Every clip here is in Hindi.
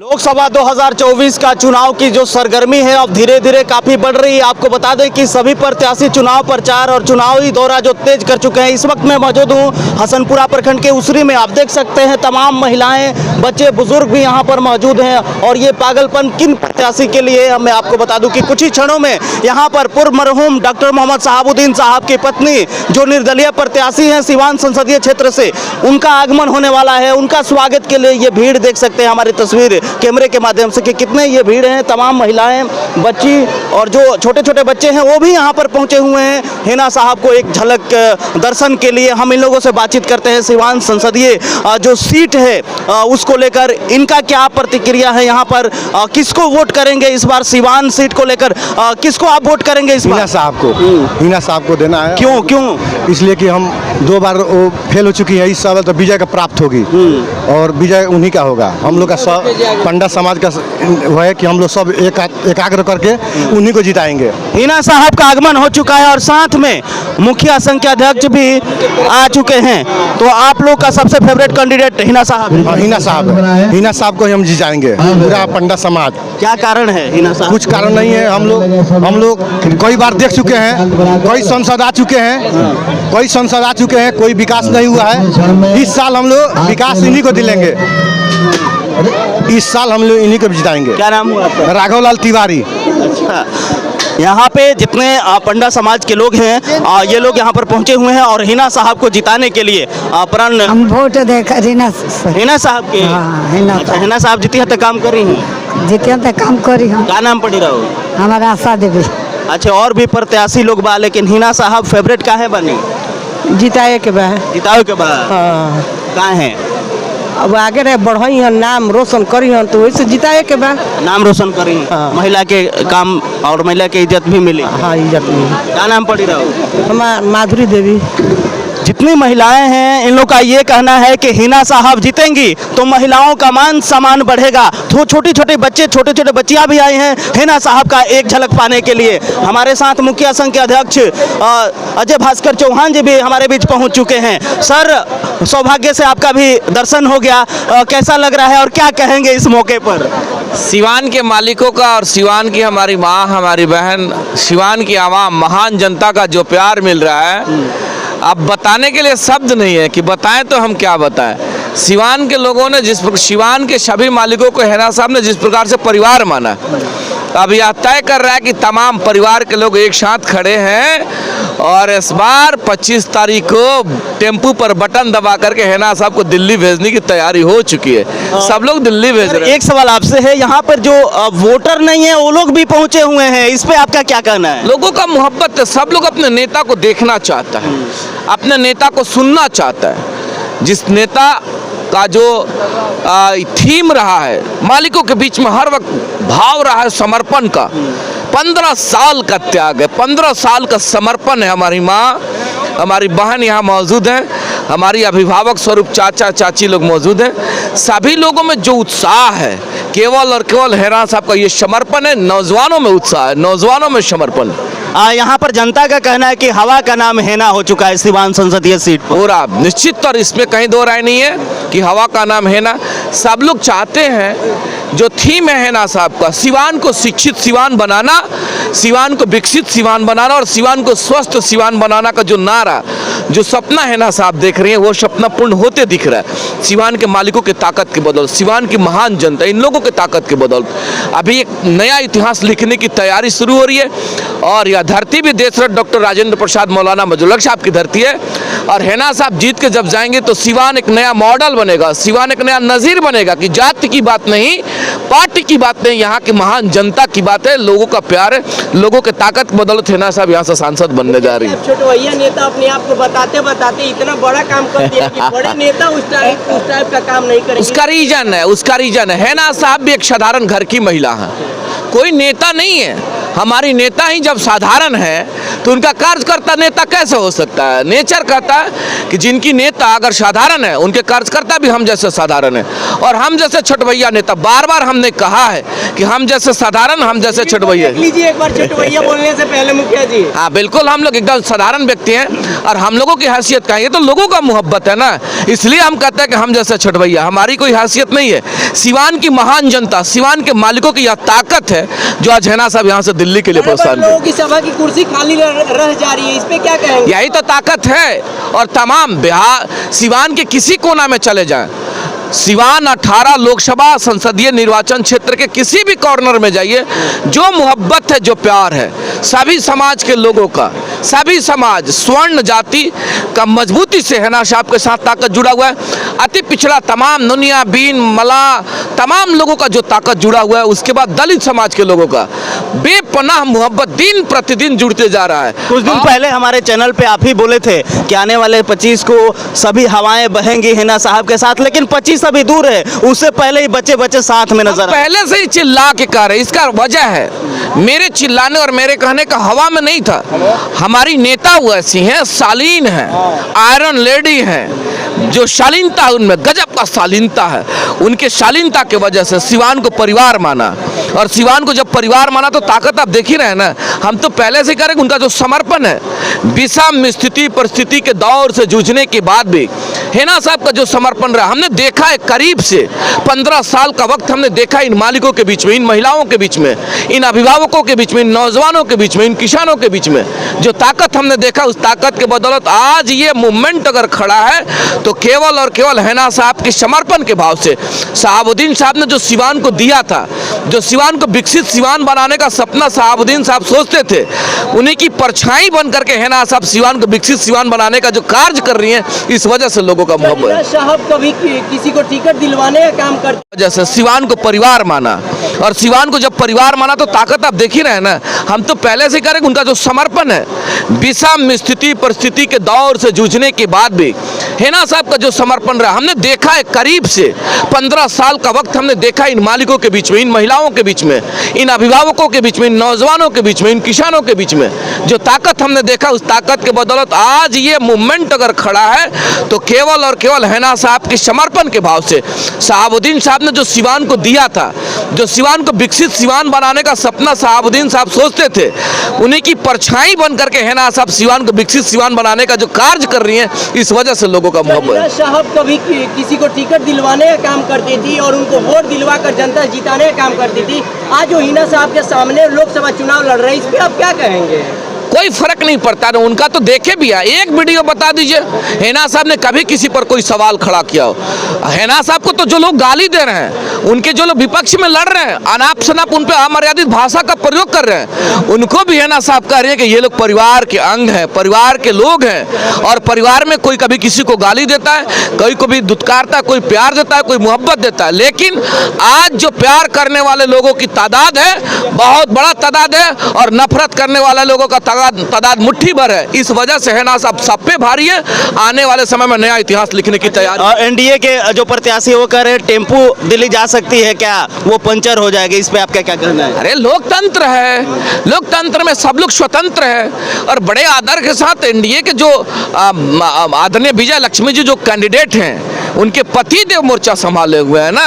लोकसभा 2024 का चुनाव की जो सरगर्मी है अब धीरे धीरे काफी बढ़ रही है। आपको बता दें कि सभी प्रत्याशी चुनाव प्रचार और चुनावी दौरा जो तेज कर चुके हैं। इस वक्त मैं मौजूद हूं हसनपुरा प्रखंड के उसरी में। आप देख सकते हैं तमाम महिलाएं, बच्चे, बुजुर्ग भी यहां पर मौजूद हैं। और ये पागलपन किन प्रत्याशी के लिए है, मैं आपको बता दूं कि कुछ ही क्षणों में यहां पर पूर्व मरहूम डॉक्टर मोहम्मद शहाबुद्दीन साहब की पत्नी जो निर्दलीय प्रत्याशी हैं सिवान संसदीय क्षेत्र से, उनका आगमन होने वाला है। उनका स्वागत के लिए ये भीड़ देख सकते हैं हमारी तस्वीर कैमरे के माध्यम से कि कितने ये भीड़ है। तमाम महिलाएं, बच्ची और जो छोटे छोटे बच्चे हैं वो भी यहाँ पर पहुँचे हुए हैं हिना साहब को एक झलक दर्शन के लिए। हम इन लोगों से बातचीत करते हैं सिवान संसदीय जो सीट है उसको लेकर इनका क्या प्रतिक्रिया है। यहाँ पर किसको वोट करेंगे इस बार सिवान सीट को लेकर, किसको आप वोट करेंगे इस बार? हिना साहब को देना है। क्यों? इसलिए कि हम 2 बार वो फेल हो चुकी है, इस साल तो विजय का प्राप्त होगी और विजय उन्हीं का होगा। हम लोग का सब पंडा समाज का वो है कि हम लोग सब एकाग्र करके उन्हीं को जिताएंगे। हिना साहब का आगमन हो चुका है और साथ में मुखिया संघ के अध्यक्ष भी आ चुके हैं। तो आप लोग का सबसे फेवरेट कैंडिडेट हिना साहब? हिना साहब को हम जिताएंगे, पूरा पंडा समाज। क्या कारण है हिना साहब? कुछ कारण नहीं है। हम लोग कई बार देख चुके हैं, कई सांसद आ चुके हैं, कोई विकास नहीं हुआ है। इस साल हम लोग विकास इन्हीं को दिलेंगे, इस साल हम लोग इन्हीं को जिताएंगे। क्या नाम हुआ आपका? राघवलाल तिवारी। अच्छा, यहाँ पे जितने पंडा समाज के लोग हैं ये लोग यहाँ पर पहुँचे हुए हैं और हिना साहब को जिताने के लिए प्रण हम वोट देकर हिना साहब के। अच्छा, हिना साहब जीती है तो काम करी हैं? जीतिया तो काम करी हम। क्या नाम पड़ी रहो? हमारा आशा देवी। अच्छा, और भी प्रत्याशी लोग बा लेकिन हिना साहब फेवरेट का है बनी? जिताए के बाद कहाँ है? अब आगे रहे बढ़ई हन, नाम रोशन करी हन, तो वैसे जिताए के बाद नाम रोशन करी। महिला के काम और महिला के इज्जत भी मिली। हाँ, इज्जत मिली। क्या नाम पड़ी रहो? हमारा माधुरी देवी। जितनी महिलाएं हैं इन लोग का ये कहना है कि हिना साहब जीतेंगी तो महिलाओं का मान सम्मान बढ़ेगा। तो छोटे छोटे बच्चियां भी आई हैं हिना साहब का एक झलक पाने के लिए। हमारे साथ मुखिया संघ के अध्यक्ष अजय भास्कर चौहान जी भी हमारे बीच पहुंच चुके हैं। सर, सौभाग्य से आपका भी दर्शन हो गया, कैसा लग रहा है और क्या कहेंगे इस मौके पर? सिवान के मालिकों का और सिवान की हमारी माँ, हमारी बहन, सिवान की आवाम, महान जनता का जो प्यार मिल रहा है, अब बताने के लिए शब्द नहीं है कि बताएं तो हम क्या बताएं। सिवान के लोगों ने सिवान के सभी मालिकों को हिना साहब ने जिस प्रकार से परिवार माना, अब यह तय कर रहा है कि तमाम परिवार के लोग एक साथ खड़े हैं और इस बार 25 तारीख को टेम्पू पर बटन दबा करके हिना साहब को दिल्ली भेजने की तैयारी हो चुकी है। सब लोग दिल्ली भेज रहे हैं। एक सवाल आपसे है, यहाँ पर जो वोटर नहीं है वो लोग भी पहुँचे हुए हैं, इस पे आपका क्या कहना है? लोगों का मोहब्बत है, सब लोग अपने नेता को देखना चाहता है, अपने नेता को सुनना चाहता है। जिस नेता का जो थीम रहा है मालिकों के बीच में हर वक्त भाव रहा है समर्पण का, 15 साल का त्याग है, 15 साल का समर्पण है। हमारी माँ, हमारी बहन यहाँ मौजूद हैं, हमारी अभिभावक स्वरूप चाचा चाची लोग मौजूद हैं। सभी लोगों में जो उत्साह है केवल और केवल हिना साहब का ये समर्पण है। नौजवानों में उत्साह है, नौजवानों में समर्पण। यहाँ पर जनता का कहना है कि हवा का नाम हिना हो चुका है सिवान संसदीय सीट पर। पूरा निश्चित तौर इसमें कहीं दो राय नहीं है कि हवा का नाम हिना। सब लोग चाहते हैं, जो थीम है हिना साहब का, सिवान को शिक्षित सिवान बनाना, सिवान को विकसित सिवान बनाना और सिवान को स्वस्थ सिवान बनाना का जो नारा, जो सपना हिना साहब देख रहे हैं वो सपना पूर्ण होते दिख रहा है। सिवान के मालिकों की ताकत के बदौलत, सिवान की महान जनता, इन लोगों की ताकत के बदौलत अभी एक नया इतिहास लिखने की तैयारी शुरू हो रही है। और यह धरती भी देशरत्न डॉक्टर राजेंद्र प्रसाद मौलाना मजलुल हक साहब की धरती है। और हिना साहब जीत के जब जाएंगे तो सिवान एक नया मॉडल बनेगा, सिवान एक नया नज़ीर बनेगा कि जाति की बात नहीं, पार्टी की बात नहीं, यहाँ की महान जनता की बात है, लोगों का प्यार है, लोगों के ताकत की बदौलत हिना साहब यहाँ से सांसद बनने जा रही है। छोटवैया नेता अपने आप को बताते इतना बड़ा काम कर दिया कि बड़े नेता उस टाइप का काम नहीं करेंगे। उसका रीजन है हिना साहब भी एक साधारण घर की महिला है, कोई नेता नहीं है। हमारी नेता ही जब साधारण है तो उनका कार्यकर्ता नेता कैसे हो सकता है? नेचर कहता है कि जिनकी नेता अगर साधारण है, उनके कार्यकर्ता भी हम जैसे साधारण है। और हम जैसे छोटभैया नेता, बार बार हमने कहा है कि हम जैसे साधारण, हम जैसे छोटभैया। देख लीजिए एक बार छोटभैया बोलने से पहले मुखिया जी। हाँ बिल्कुल, हम लोग एकदम साधारण व्यक्ति हैं और हम लोगों की हैसियत का, ये तो लोगों का मोहब्बत है ना, इसलिए हम कहते हैं कि हम जैसे छोटभैया। हमारी कोई हैसियत नहीं है। सिवान की महान जनता, सिवान के मालिकों की यह ताकत है जो आज हैना साहब यहाँ से दिल्ली के लिए पहुँचा। लोगों की सभा की कुर्सी खाली रह जा रही है, इस पे क्या कहेंगे? यही तो ताकत है। और तमाम बिहार, सिवान के किसी कोना में चले जाएं, सिवान 18 लोकसभा संसदीय निर्वाचन क्षेत्र के किसी भी कॉर्नर में जाइए, जो मोहब्बत है, जो प्यार है सभी समाज के लोगों का, सभी समाज स्वर्ण जाति का मजबूती से हैना साहब के साथ ताकत जुड़ा हुआ है। अति पिछड़ा तमाम नुनिया, बीन, मला, तमाम लोगों का जो ताकत जुड़ा हुआ है, उसके बाद दलित समाज के लोगों का बेपनाह मोहब्बत दिन प्रतिदिन जुड़ते जा रहा है। कुछ दिन पहले हमारे चैनल पे आप ही बोले थे कि आने वाले 25 को सभी हवाएं बहेंगी हैना साहब के साथ, लेकिन 25 अभी दूर है, उससे पहले ही बच्चे बच्चे साथ में नजर पहले से ही चिल्ला के कह रहे। इसका वजह है मेरे चिल्लाने और मेरे कहने का हवा में नहीं था। हमारी नेता वैसी हैं, शालीन हैं, आयरन लेडी हैं, जो शालीनता उनमें गजब का शालीनता है। उनके शालीनता के वजह से सिवान को परिवार माना, और सिवान को जब परिवार माना तो ताकत आप देख ही रहे हैं ना। हम तो पहले से कह रहे उनका जो समर्पण है, विषम स्थिति परिस्थिति के दौर से जूझने के बाद भी हैना साहब का जो समर्पण रहा, हमने देखा है करीब से 15 साल का वक्त हमने देखा इन मालिकों के बीच में, इन महिलाओं के बीच में, इन अभिभावकों के बीच में, इन नौजवानों के बीच में, इन किसानों के बीच में जो ताकत हमने देखा, उस ताकत के बदौलत आज ये मूवमेंट अगर खड़ा है तो केवल और केवल हैना साहब के समर्पण के भाव से। शहाबुद्दीन साहब ने जो सिवान को दिया था, जो सिवान को विकसित सिवान बनाने का सपना शहाबुद्दीन साहब सोचते थे, उन्हीं की परछाई बन करके हैना साहब सिवान को विकसित सिवान बनाने का जो कार्य कर रही हैं, इस वजह से लोगों का मोहब्बत है। साहब कभी किसी को टिकट दिलवाने का काम करते, जैसे सिवान को परिवार माना, और सिवान को जब परिवार माना तो ताकत आप देख ही रहे हैं ना। हम तो पहले से कह रहे उनका जो समर्पण है, विषम स्थिति परिस्थिति के दौर से जूझने के बाद भी हैना साहब का जो समर्पण रहा, हमने देखा है करीब से 15 साल का वक्त हमने देखा इन मालिकों के बीच में, इन महिलाओं के बीच में, इन अभिभावकों के बीच में, इन नौजवानों के बीच में, इन किसानों के बीच में जो ताकत हमने देखा, उस ताकत के बदौलत आज ये मूवमेंट अगर खड़ा है तो केवल और केवल हैना साहब के समर्पण के भाव से। शहाबुद्दीन साहब ने जो सिवान को दिया था, जो सिवान को विकसित सिवान बनाने का सपना शहाबुद्दीन साहब सोचते थे, उन्हीं की परछाई बन करके हैना साहब सिवान को विकसित सिवान बनाने का जो कार्य कर रही हैं, इस वजह से लोगों का मोहब्बत है। साहब कभी किसी को टिकट दिलवाने का काम करती थी और उनको वोट दिलवा कर जनता जिताने का काम करती थी। आज जो हैना साहब के सामने लोकसभा चुनाव लड़ रहे हैं, इस पे आप क्या कहेंगे? कोई फर्क नहीं पड़ता ना, उनका तो देखे भी है। एक वीडियो बता दीजिए हैना साहब ने कभी किसी पर कोई सवाल खड़ा किया हो। हैना साहब को तो जो लोग गाली दे रहे हैं, उनके जो लोग विपक्ष में लड़ रहे हैं, अनाप शनाप उन पे अमर्यादित भाषा का प्रयोग कर रहे हैं, उनको भी हैना साहब कह रहे हैं कि ये लोग परिवार के अंग हैं, परिवार के लोग हैं, और परिवार में कोई कभी किसी को गाली देता है, कोई को भी दुत्कारता है, कोई प्यार देता है, कोई मोहब्बत देता है। लेकिन आज जो प्यार करने वाले लोगों की तादाद है, बहुत बड़ा तादाद है, और नफरत करने वाले लोगों का तादाद मुट्ठी भर है। इस वजह से हैना साहब सब पे भारी है। आने वाले समय में नया इतिहास लिखने की तैयारी। एनडीए के जो प्रत्याशी वो कह रहे हैं टेम्पू दिल्ली जा सकती है क्या, वो पंचर हो जाएगी, इस पे आपका क्या कहना है? अरे लोकतंत्र है, लोकतंत्र में सब लोग स्वतंत्र है, और बड़े आदर के साथ एनडीए के जो आदरणीय विजय लक्ष्मी जी जो कैंडिडेट हैं, उनके पति देव मोर्चा संभाले हुए हैं ना,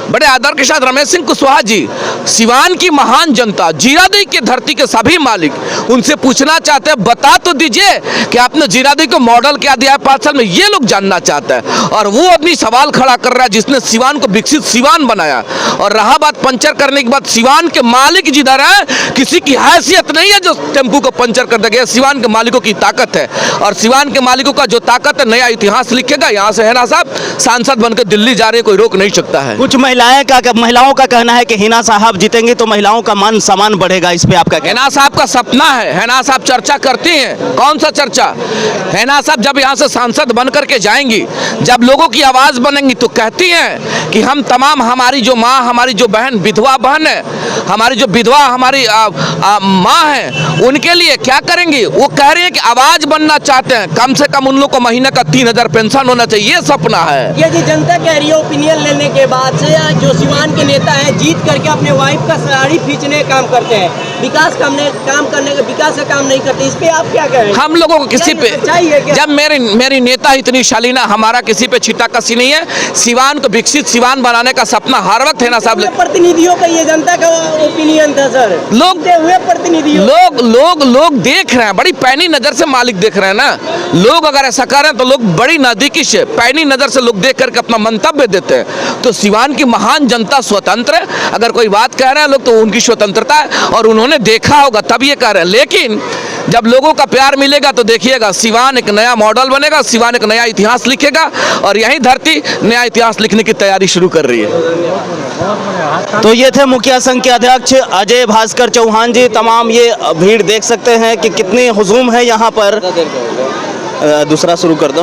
बड़े आदर के साथ रमेश सिंह कुशवाहा जी, सिवान की महान जनता, जीरादेई की धरती के सभी मालिक उनसे पूछना चाहते हैं, बता तो दीजिए कि आपने जीरादेई को मॉडल क्या दिया है 5 साल में, ये लोग जानना चाहते हैं। और वो आदमी सवाल खड़ा कर रहा है जिसने सिवान को विकसित सिवान बनाया। और रहा बात पंचर करने की बात, सिवान के मालिक जिधर है, किसी की हैसियत नहीं है जो टेम्पू को पंचर कर देगा। सिवान के मालिकों की ताकत है, और सिवान के मालिकों का जो ताकत है, नया इतिहास लिखेगा। यहाँ से हैना साहब सांसद बनकर दिल्ली जा रहे, कोई रोक नहीं सकता है। कुछ महिलाओं का कहना है कि हैना साहब जीतेंगे तो महिलाओं का मान सम्मान बढ़ेगा, इस पे आपका क्या? हैना साहब का सपना है, हैना साहब चर्चा करती हैं। कौन सा चर्चा? हैना साहब जब यहाँ से सांसद बन करके जाएंगी, जब लोगों की आवाज बनेंगी, तो कहती हैं कि हम तमाम, हमारी जो माँ, हमारी जो बहन विधवा बहन है, हमारी जो विधवा हमारी माँ है, उनके लिए क्या करेंगी? वो कह रही है कि आवाज बनना चाहते हैं, कम से कम उन लोग को महीने का 3000 पेंशन होना चाहिए, ये सपना है। है। ये जी जनता कह रही है ओपिनियन लेने के बाद से जो सिवान के नेता हैं जीत करके अपने वाइफ का साड़ी खींचने का काम करते हैं, विकास काम करने का विकास का काम नहीं करते, इस पे आप क्या कह रहे हैं? हम लोगों को किसी पे चाहिए क्या? जब मेरी नेता इतनी शालीना, हमारा किसी पे छिट्टाकसी नहीं है। सिवान को विकसित सिवान बनाने का सपना हर वक्त है ना साहब। प्रतिनिधियों का ये जनता का ओपिनियन था सर, लोग हुए प्रतिनिधियों लोग देख रहे हैं, बड़ी पैनी नजर से मालिक देख रहे हैं ना। लोग अगर ऐसा कर रहे हैं तो लोग बड़ी नजदीकी से पैनी नजर से लोग देख करके अपना मंतव्य देते हैं। तो सिवान की महान जनता स्वतंत्र है, अगर कोई बात कह रहे हैं लोग तो उनकी स्वतंत्रता है और उन्होंने देखा होगा तब ये कह रहे हैं। लेकिन जब लोगों का प्यार मिलेगा तो देखिएगा सिवान एक नया मॉडल बनेगा, सिवान एक नया इतिहास लिखेगा और यही धरती नया इतिहास लिखने की तैयारी शुरू कर रही है। तो ये थे मुखिया संघ के अध्यक्ष अजय भास्कर चौहान जी। तमाम ये भीड़ देख सकते हैं कि कितनी हुजूम है यहाँ पर। दूसरा शुरू कर दो।